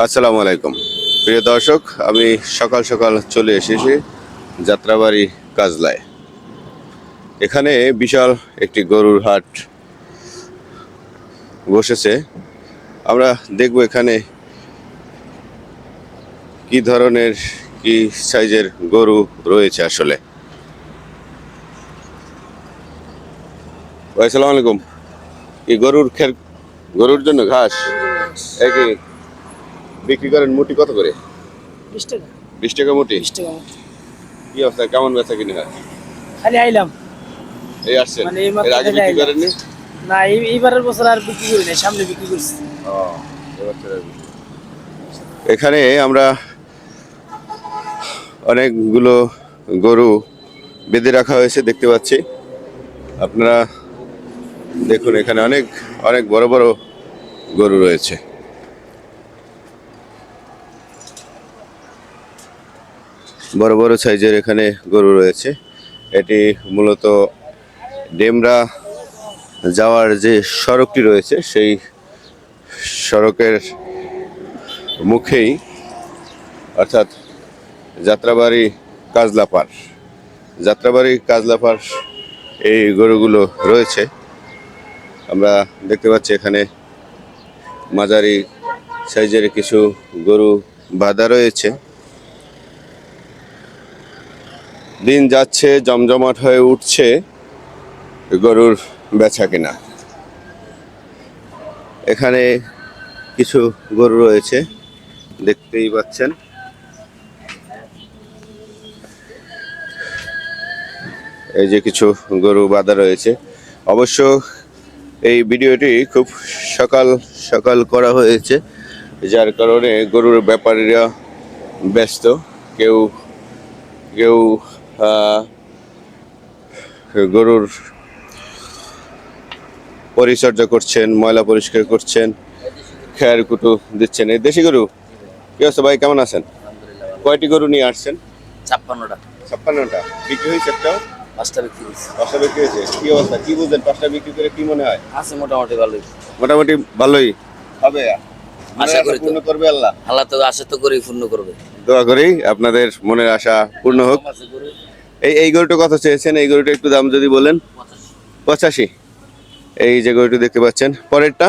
আসসালামু আলাইকুম প্রিয় দর্শক, আমি সকাল সকাল চলে এসেছি যাত্রাবাড়ি কাজলায়। এখানে বিশাল একটি গরুর হাট বসেছে। আমরা দেখব এখানে কি ধরনের কি সাইজের গরু রয়েছে। আসলে আসসালামু আলাইকুম। এই গরুর জন্য ঘাস একই বিক্রি করেন। মুটি কত করে? 20 টাকা। 20 টাকা মুটি। 20 টাকা মতো। কি অবস্থা, কেমন বেচা কিনে হয়? খালি আইলাম, এই আসছেন, মানে এই মাত্র এর আগে খালি বিক্রি আইলাম। করেননি? না, এইবারের বছর আর বিক্রি করি নাই, সামনে বিক্রি করছি। এখানে আমরা অনেকগুলো গরু বেঁধে রাখা হয়েছে দেখতে পাচ্ছি। আপনারা দেখুন, এখানে অনেক অনেক বড় বড় গরু রয়েছে। বড় বড় সাইজের এখানে গরু রয়েছে। এটি মূলত ডেমরা যাওয়ার যে সড়কটি রয়েছে সেই সড়কের মুখেই, অর্থাৎ যাত্রাবাড়ি কাজলাপাড় এই গরুগুলো রয়েছে। আমরা দেখতে পাচ্ছি এখানে মাঝারি সাইজের কিছু গরু বাঁধা রয়েছে। দিন যাচ্ছে, জমজমাট হয়ে উঠছে গরুর বেচা কিনা। এখানে কিছু গরু রয়েছে, দেখতেই পাচ্ছেন। এই যে কিছু গরু বাঁধা রয়েছে। অবশ্য এই ভিডিওটি খুব সকাল সকাল করা হয়েছে, যার কারণে গরুর ব্যাপারীরা ব্যস্ত। কেউ কেউ গরুর পরিচর্যা করছেন, ময়লা পরিষ্কার করছেন, খেয়ার কুটু দিচ্ছেন। এই দেশি গরু। কি আছে ভাই, কেমন আছেন? কয়টি গরু নিয়ে আসছেন? 56টা। 56টা বিক্রি হয়েছে? একটাও? 5টা বিক্রি করছি। 5টা বিক্রি হয়েছে। কি অবস্থা, কি বুঝলেন 5টা বিক্রি করে? কি মনে হয়? আছে মোটামুটি ভালোই। মোটামুটি ভালোই হবে। আশা করি পূর্ণ করবে আল্লাহ। আল্লাহ তো আশা তো করি পূর্ণ করবে। দোয়া করি আপনাদের মনের আশা পূর্ণ হোক। এই গরুটা কত চেয়েছেন? এই গরুটা একটু দাম যদি বলেন। 85। এই যে গরুটি দেখতে পাচ্ছেন, পরেরটা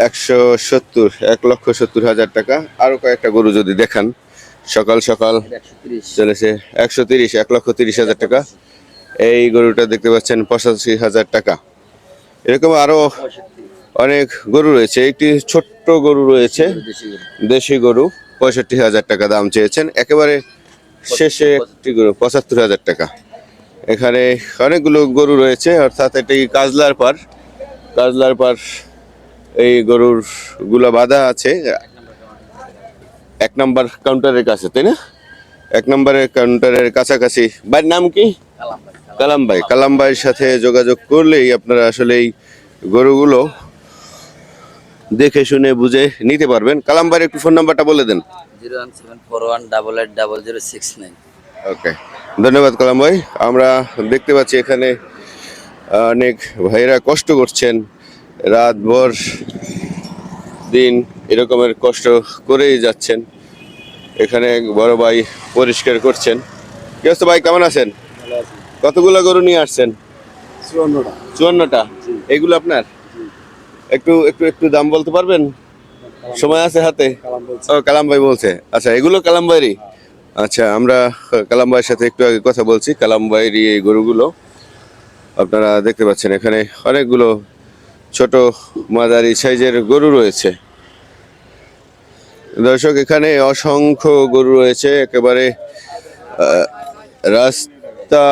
170, 1,70,000 টাকা। আরো কয়েকটা গরু যদি দেখান, সকাল সকাল চলেছে 130, 1,30,000 টাকা। এই গরুটা দেখতে পাচ্ছেন 85,000 টাকা। এরকম আরো অনেক গরু রয়েছে। একটি ছোট্ট গরু রয়েছে, দেশি গরু, 65,000 টাকা দাম চেয়েছেন। একেবারে শেষে একটি গরু 75,000 টাকা। এখানে অনেকগুলো গরু রয়েছে, অর্থাৎ এটি কাজলার পার। এই গরুর গুলা বাঁধা আছে 1 নম্বর কাউন্টারের কাছে, তাই না? 1 নম্বরের কাউন্টারের কাছাকাছি। ভাইয়ের নাম কি? কালাম ভাইয়ের সাথে যোগাযোগ করলেই আপনারা আসলে এই গরুগুলো দেখে শুনে বুঝে নিতে পারবেন। কালাম ভাইয়ের একটু ফোন নাম্বারটা বলে দেন। 01741880069। ওকে, ধন্যবাদ কালাম ভাই। আমরা দেখতে পাচ্ছি এখানে অনেক ভাইয়েরা কষ্ট করছেন, রাতভর দিন এরকমের কষ্ট করেই যাচ্ছেন। এখানে এক বড় ভাই পরিষ্কার করছেন। কি অবস্থা ভাই, কেমন আছেন? কতগুলো গরু নিয়ে আসছেন? 54টা। এগুলো আপনার? একটু একটু একটু দাম বলতে পারবেন? সময় আছে হাতে? ও, কালাম ভাই বলছে। আচ্ছা, এগুলো কালাম ভাইয়েরই? আচ্ছা, আমরা কালাম ভাইয়ের সাথে একটু আগে কথা বলছি। কালাম ভাইয়েরই এই গরুগুলো আপনারা দেখতে পাচ্ছেন। এখানে অনেকগুলো ছোট মাঝারি সাইজের গরু রয়েছে। দর্শক, এখানে অসংখ্য গরু রয়েছে, একেবারে রাস্তা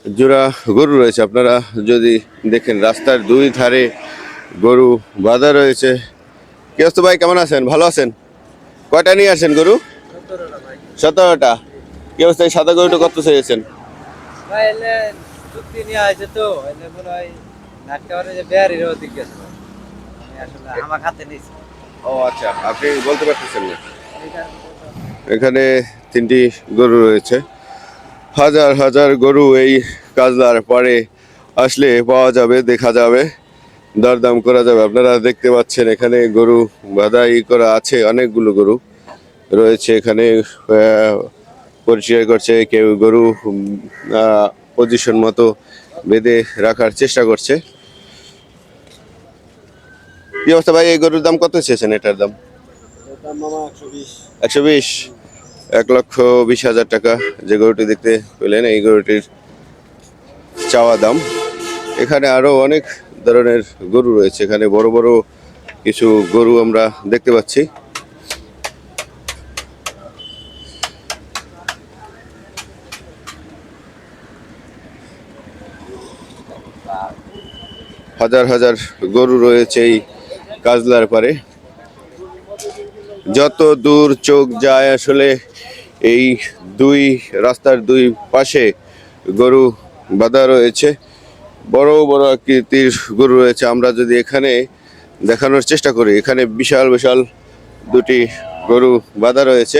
জোড়া গরু রয়েছে। আপনারা যদি দেখেন, রাস্তার দুই ধারে গরু বাঁধা রয়েছে। কি অবস্থা ভাই, কেমন আছেন? ভালো আছেন? কয়টা নিয়ে আসেন গরু? 17টা। কি অবস্থা, এই সাদা গরুটা কত চেয়েছেন? ও আচ্ছা, আপনি বলতে পারতেছেন না। এখানে 3টি গরু রয়েছে। হাজার হাজার গরু এই কাজলার পাড়ে আসলে পাওয়া যাবে, দেখা যাবে। দরদাম করা যাবে। আপনারা দেখতে পাচ্ছেন এখানে গরু বাঁধাই করা আছে, অনেকগুলো গরু রয়েছে এখানে। পরিষ্কার করছে কেউ গরু পজিশন মতো বেঁধে রাখার চেষ্টা করছে। কি অবস্থা ভাই, এই গরুর দাম কত চেয়েছেন? এটার দাম 120, 1,20,000 টাকা। যে গরুটি দেখতে পেলেন এই গরুটির চাওয়া দাম। এখানে আরো অনেক ধরনের গরু রয়েছে, এখানে বড় বড় কিছু গরু আমরা দেখতে পাচ্ছি। হাজার হাজার গরু রয়েছে এই কাজলার পারে। যত দূর চোখ যায় আসলে এই দুই রাস্তার দুই পাশে গরু বাঁধা রয়েছে, বড় বড় আকৃতির গরু রয়েছে। আমরা যদি এখানে দেখানোর চেষ্টা করি, এখানে বিশাল বিশাল দুটি গরু বাঁধা রয়েছে।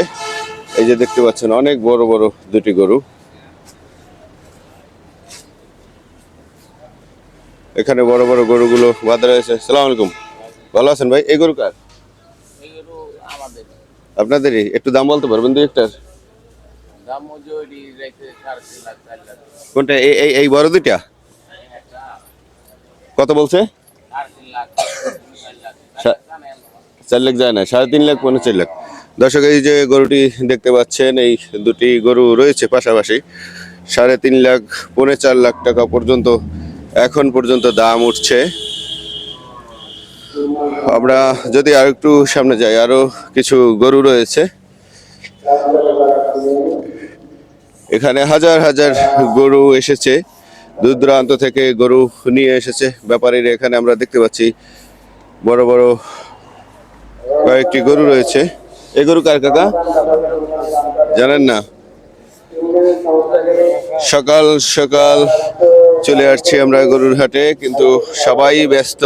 এই যে দেখতে পাচ্ছেন অনেক বড় বড় দুটি গরু। এখানে বড় বড় গরুগুলো বাঁধা রয়েছে। সালাম আলাইকুম, ভালো আছেন ভাই? এই গরু কার? আপনাদেরই। একটু দাম বলতে পারবেন দুই একটার? কোনটা? এই এই এই বড় দুইটা কত বলছে? 4 লাখ যায় না, 3.5 লাখ, 4 লাখ। দর্শক, এই যে গরুটি দেখতে পাচ্ছেন, এই দুটি গরু রয়েছে পাশাপাশি। 3.5 লাখ, 4.5 লাখ টাকা পর্যন্ত এখন পর্যন্ত দাম উঠছে। আমরা যদি আর একটু সামনে যাই, আরো কিছু গরু রয়েছে। এখানে হাজার হাজার গরু এসেছে, দূর দূরান্ত থেকে গরু নিয়ে এসেছে ব্যাপারীরা। এখানে আমরা দেখতে পাচ্ছি বড় বড় কয়েকটি গরু রয়েছে। এই গরু কার কাকা জানেন না? সকাল সকাল চলে আসছি আমরা গরুর হাটে, কিন্তু সবাই ব্যস্ত।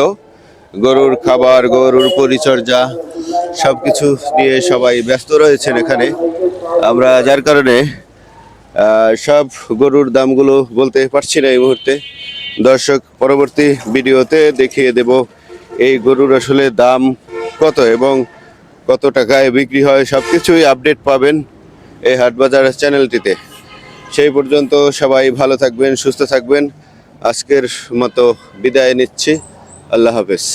গরুর খাবার, গরুর পরিচর্যা সবকিছু নিয়ে সবাই ব্যস্ত রয়েছেন এখানে। আমরা যার কারণে সব গরুর দামগুলো বলতে পারছি না এই মুহূর্তে। দর্শক, পরবর্তী ভিডিওতে দেখিয়ে দেব এই গরুর আসলে দাম কত এবং কত টাকায় বিক্রি হয়। সবকিছুই আপডেট পাবেন এই হাটবাজার চ্যানেলটিতে। সেই পর্যন্ত সবাই ভালো থাকবেন, সুস্থ থাকবেন। আজকের মতো বিদায় নিচ্ছি। আল্লাহ হাফেজ।